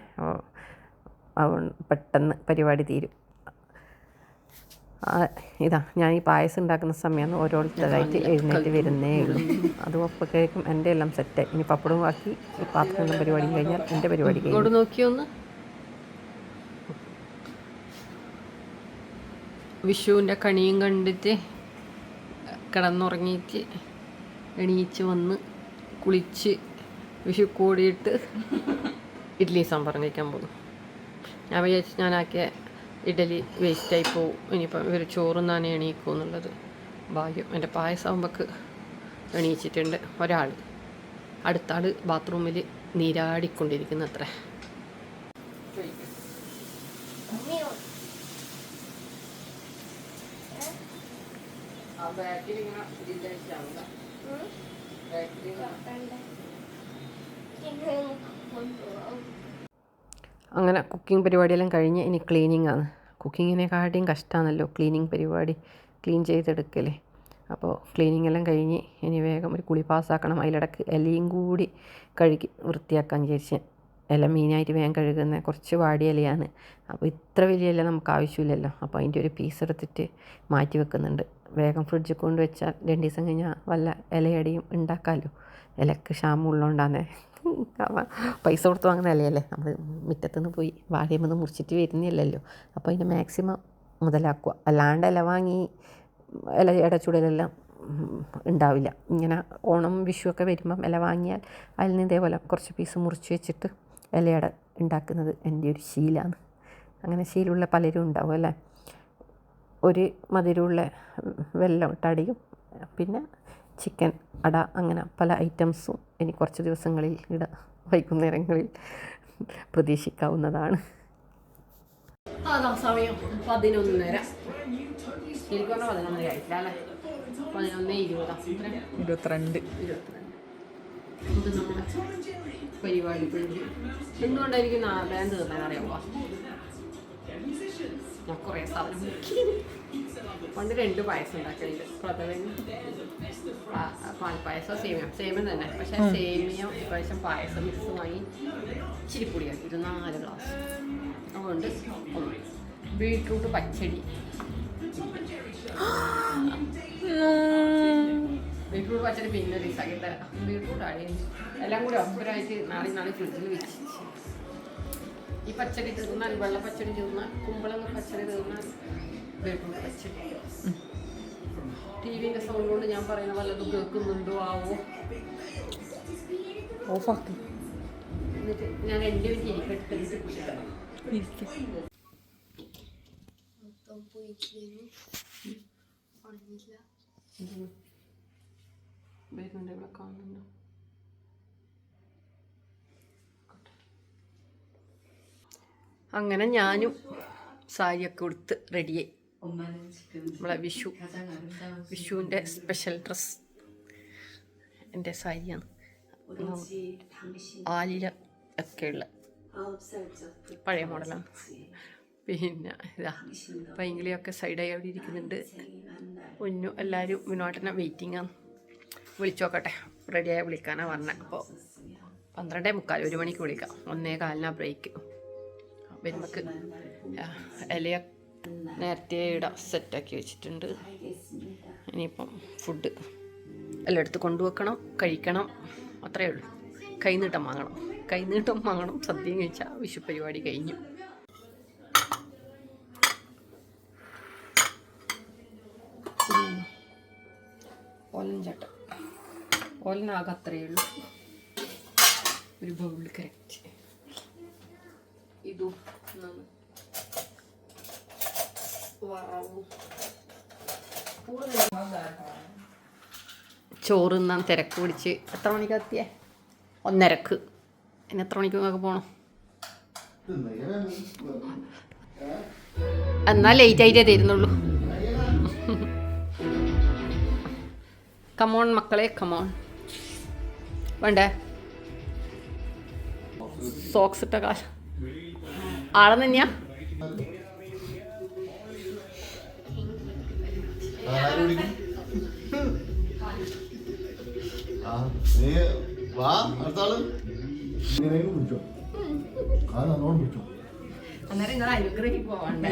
പെട്ടെന്ന് പരിപാടി തീരും. ഇതാ ഞാൻ ഈ പായസം ഉണ്ടാക്കുന്ന സമയമാണ് ഓരോരുത്തരായിട്ട് എഴുന്നേറ്റ് വരുന്നേ ഉള്ളൂ. അത് അപ്പോഴേക്കും എൻ്റെ എല്ലാം സെറ്റായി. ഇനി പപ്പടവും ബാക്കി ഈ പാത്രത്തിൻ്റെ പരിപാടി കഴിഞ്ഞാൽ എൻ്റെ പരിപാടി കഴിഞ്ഞു. നോക്കിയൊന്ന് വിഷുവിൻ്റെ കണിയും കണ്ടിട്ട് കിടന്നുറങ്ങിയിട്ട് എണീച്ച് വന്ന് കുളിച്ച് വിഷു കൂടിയിട്ട് ഇഡ്ഡലി സാമ്പാർ കഴിക്കാൻ പോകുന്നു. ഞാൻ വിചാരിച്ചു ഞാനാക്കിയ ഇഡ്ഡലി വേസ്റ്റായി പോവും. ഇനിയിപ്പം ഇവർ ചോറുന്നാണ് എണീക്കും എന്നുള്ളത് ഭാഗ്യം. എൻ്റെ പായസമാകുമ്പോൾക്ക് എണീച്ചിട്ടുണ്ട് ഒരാൾ. അടുത്ത ആൾ ബാത്റൂമിൽ നീരാടിക്കൊണ്ടിരിക്കുന്ന അത്ര. അങ്ങനെ കുക്കിംഗ് പരിപാടിയെല്ലാം കഴിഞ്ഞ് ഇനി ക്ലീനിങ് ആണ്. കുക്കിങ്ങിനെക്കാട്ടിയും കഷ്ടമാണല്ലോ ക്ലീനിങ് പരിപാടി, ക്ലീൻ ചെയ്തെടുക്കലേ. അപ്പോൾ ക്ലീനിങ് എല്ലാം കഴിഞ്ഞ് ഇനി വേഗം ഒരു കുളി പാസ്സാക്കണം. അതിലിടക്ക് ഇലയും കൂടി കഴുകി വൃത്തിയാക്കാൻ വിചാരിച്ച്. ഇല മീനായിട്ട് വേഗം കഴുകുന്ന കുറച്ച് വാടിയ ഇലയാണ്. അപ്പോൾ ഇത്ര വലിയ ഇല നമുക്ക് ആവശ്യമില്ലല്ലോ. അപ്പോൾ അതിൻ്റെ ഒരു പീസ് എടുത്തിട്ട് മാറ്റി വെക്കുന്നുണ്ട്. വേഗം ഫ്രിഡ്ജിൽ കൊണ്ട് വെച്ചാൽ 2 ദിവസം കഴിഞ്ഞാൽ വല്ല ഇലയടിയും ഉണ്ടാക്കാമല്ലോ. ഇലക്ക് ക്ഷാമമുള്ളതുകൊണ്ടാണ്. പൈസ കൊടുത്ത് വാങ്ങുന്ന ഇലയല്ലേ, നമ്മൾ മുറ്റത്തുനിന്ന് പോയി വാഴയുമെന്ന് മുറിച്ചിട്ട് വരുന്നില്ലല്ലോ. അപ്പോൾ അതിൻ്റെ മാക്സിമം മുതലാക്കുക. അല്ലാണ്ട് ഇല വാങ്ങി ഇലയുടെ ചുടലെല്ലാം ഉണ്ടാവില്ല. ഇങ്ങനെ ഓണം വിഷുവൊക്കെ വരുമ്പം ഇല വാങ്ങിയാൽ അതിൽ നിന്ന് ഇതേപോലെ കുറച്ച് പീസ് മുറിച്ച് വെച്ചിട്ട് ഇലയട ഉണ്ടാക്കുന്നത് എൻ്റെ ഒരു ശീലമാണ്. അങ്ങനെ ശീലമുള്ള പലരും ഉണ്ടാവും അല്ലേ. ഒരു മധുരമുള്ള വെല്ലം ഇട്ടടിയും പിന്നെ ചിക്കൻ അട, അങ്ങനെ പല ഐറ്റംസും ഇനി കുറച്ച് ദിവസങ്ങളിൽ വൈകുന്നേരങ്ങളിൽ പ്രതീക്ഷിക്കാവുന്നതാണ്. അതാ സമയം 11:30. ശരിക്കും പറഞ്ഞാൽ 11:30 ആയിട്ടില്ല അല്ലേ. 11:20. 22. ഇത് നമ്മുടെ പരിപാടി എന്തുകൊണ്ടായിരിക്കും ബാങ്ക് തീർന്നതെന്ന് അറിയാമോ? ഞാൻ കുറേ സാധനം നോക്കി. പണ്ട് 2 പായസം ഉണ്ടാക്കലുണ്ട്. പ്രഥമന് പാൽപ്പായസം സേമിയം തന്നെ. പക്ഷേ സേമിയം ഇപ്രാവശ്യം പായസം മിക്സ് വാങ്ങി ഇച്ചിരി പൊടിയാക്കി. ഇത് 4 ഗ്ലാസ്. അതുകൊണ്ട് ബീട്രൂട്ട് പച്ചടി, ബീട്രൂട്ട് പച്ചടി പിന്നെ റീസാക്കിയിട്ട് ബീട്രൂട്ട് അടി എല്ലാം കൂടി ഒപ്പരായിട്ട് നാളെ ഫ്രിഡ്ജിൽ വെച്ച്. ഈ പച്ചടി തീർന്നാൽ, വെള്ള പച്ചടി തീർന്നാൽ, കുമ്പളങ്ങ പച്ചടി തീർന്നാൽ ബീട്രൂട്ട് പച്ചടി. ടി-വിൻ്റെ സൗണ്ട് കൊണ്ട് ഞാൻ പറയുന്ന വല്ലതും കേൾക്കുന്നുണ്ടോ ആവോ? ഓഫാക്കി. എന്നിട്ട് ഞാൻ 2 മിനിറ്റ് ഇരിക്കട്ടെ. വരുന്നുണ്ട്, ഇവിടെ കാണുന്നുണ്ടോ? അങ്ങനെ ഞാനും സാരിയൊക്കെ കൊടുത്ത് റെഡിയായി. നമ്മളെ വിഷുവിൻ്റെ സ്പെഷ്യൽ ഡ്രസ് എൻ്റെ സാരിയാണ്. ആലില ഒക്കെയുള്ള പഴയ മോഡലാണ്. പിന്നെ ഇതാ പൈങ്കിളിയൊക്കെ സൈഡായി അവിടെ ഇരിക്കുന്നുണ്ട്. ഒന്നു എല്ലാവരും വിനോട്ടനെ വെയിറ്റിംഗ് ആണ്. വിളിച്ചോക്കട്ടെ, റെഡിയായി വിളിക്കാനാണ് പറഞ്ഞത്. അപ്പോൾ 12:45, 1 മണിക്ക് വിളിക്കാം. 1:15 ബ്രേക്ക്. വരുമ്പക്ക് ഇലയ നേരത്തെ ഇടാം സെറ്റാക്കി വെച്ചിട്ടുണ്ട്. ഇനിയിപ്പം ഫുഡ് എല്ലാം എടുത്ത് കൊണ്ടുവെക്കണം, കഴിക്കണം, അത്രയേ ഉള്ളൂ. കൈനീട്ടം വാങ്ങണം. സദ്യയും കഴിച്ചാൽ വിഷു പരിപാടി കഴിഞ്ഞു. തോലിനാകെ അത്രയേ ഉള്ളൂ. ഒരു ബൗൾ കറക്റ്റ്. ഇതും ചോറ് തിന്നാൻ തിരക്ക് പിടിച്ച് എത്ര മണിക്ക് എത്തിയേ? 1:30. ഇനി എത്ര മണിക്ക് നിങ്ങൾക്ക് പോകണം? എന്നാൽ ലേറ്റ് ആയിട്ടേ തരുന്നുള്ളൂ. കമോൺ മക്കളെ, കമോൺ. വേണ്ടേ സോക്സ് ഇട്ട കാലം ആളെ തന്നെയാ. അന്നേരം നിങ്ങൾ അനുഗ്രഹിക്ക് പോവണ്ടേ?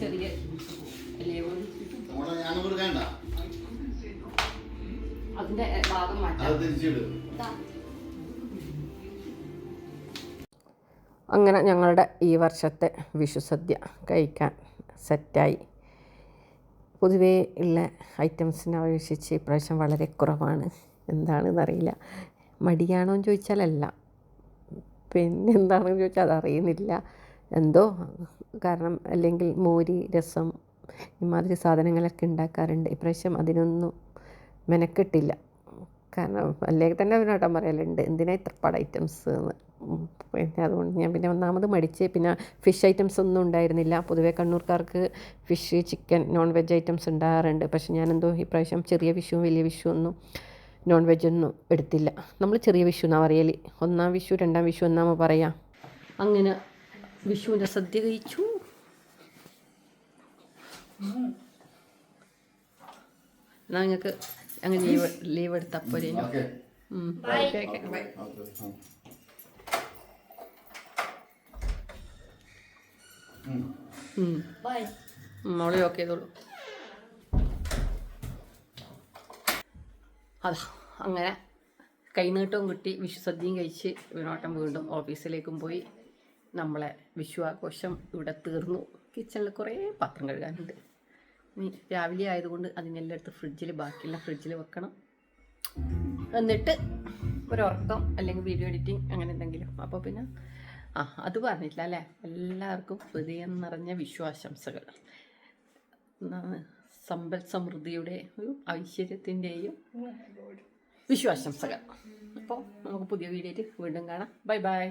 ചെറിയ അതിന്റെ ഭാഗം മാറ്റാം. അങ്ങനെ ഞങ്ങളുടെ ഈ വർഷത്തെ വിഷുസദ്യ കഴിക്കാൻ സെറ്റായി. പൊതുവേ ഉള്ള ഐറ്റംസിനെ അപേക്ഷിച്ച് ഇപ്രാവശ്യം വളരെ കുറവാണ്. എന്താണെന്നറിയില്ല. മടിയാണോ എന്ന് ചോദിച്ചാലല്ല, പിന്നെ എന്താണെന്ന് ചോദിച്ചാൽ അതറിയുന്നില്ല. എന്തോ കാരണം. അല്ലെങ്കിൽ മോര്, രസം ഇമാതിരി സാധനങ്ങളൊക്കെ ഉണ്ടാക്കാറുണ്ട്. ഇപ്രാവശ്യം അതിനൊന്നും മെനക്കെട്ടില്ല. കാരണം അല്ലെങ്കിൽ തന്നെ അവനോട്ടം പറയലുണ്ട് എന്തിനാ ഇത്രപ്പാട് ഐറ്റംസ് എന്ന്. പിന്നെ അതുകൊണ്ട് ഞാൻ പിന്നെ ഒന്നാമത് മടിച്ച്. പിന്നെ ഫിഷ് ഐറ്റംസ് ഒന്നും ഉണ്ടായിരുന്നില്ല. പൊതുവേ കണ്ണൂർക്കാർക്ക് fish, chicken, non veg items ഉണ്ടാകാറുണ്ട്. പക്ഷെ ഞാനെന്തോ ഇപ്രാവശ്യം ചെറിയ വിഷുവും വലിയ വിഷു ഒന്നും നോൺ വെജൊന്നും എടുത്തില്ല. നമ്മൾ ചെറിയ വിഷു എന്നാണ് പറയൽ. 1ാം വിഷു 2ാം വിഷു എന്നാകുമ്പോൾ പറയാം. അങ്ങനെ വിഷുവിൻ്റെ സദ്യ കഴിച്ചു. എന്നാൽ നിങ്ങൾക്ക് അങ്ങനെ ലീവ് എടുത്താൽ പോരെ? മോളെ ഓക്കെ ചെയ്തോളൂ. അതാ അങ്ങനെ കൈനീട്ടവും കിട്ടി, വിഷുസദ്യയും കഴിച്ച് വിനോട്ടം വീണ്ടും ഓഫീസിലേക്കും പോയി. നമ്മളെ വിഷു ആഘോഷം ഇവിടെ തീർന്നു. കിച്ചണിൽ കുറേ പാത്രം കഴുകാനുണ്ട്. ഇനി രാവിലെ ആയതുകൊണ്ട് അതിനെല്ലാം എടുത്ത് ഫ്രിഡ്ജിൽ, ബാക്കിയുള്ള ഫ്രിഡ്ജിൽ വെക്കണം. എന്നിട്ട് ഒരുറക്കം അല്ലെങ്കിൽ വീഡിയോ എഡിറ്റിംഗ് അങ്ങനെ എന്തെങ്കിലും. അപ്പോൾ പിന്നെ അത് പറഞ്ഞിട്ടില്ല അല്ലേ. എല്ലാവർക്കും ഹൃദയം നിറഞ്ഞ വിശ്വാസംസകൾ. സമ്പൽ സമൃദ്ധിയുടെ ഐശ്വര്യത്തിൻ്റെയും വിശ്വാസംസകൾ. അപ്പോൾ നമുക്ക് പുതിയ വീഡിയോയിൽ വീണ്ടും കാണാം. Bye bye.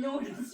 Notice.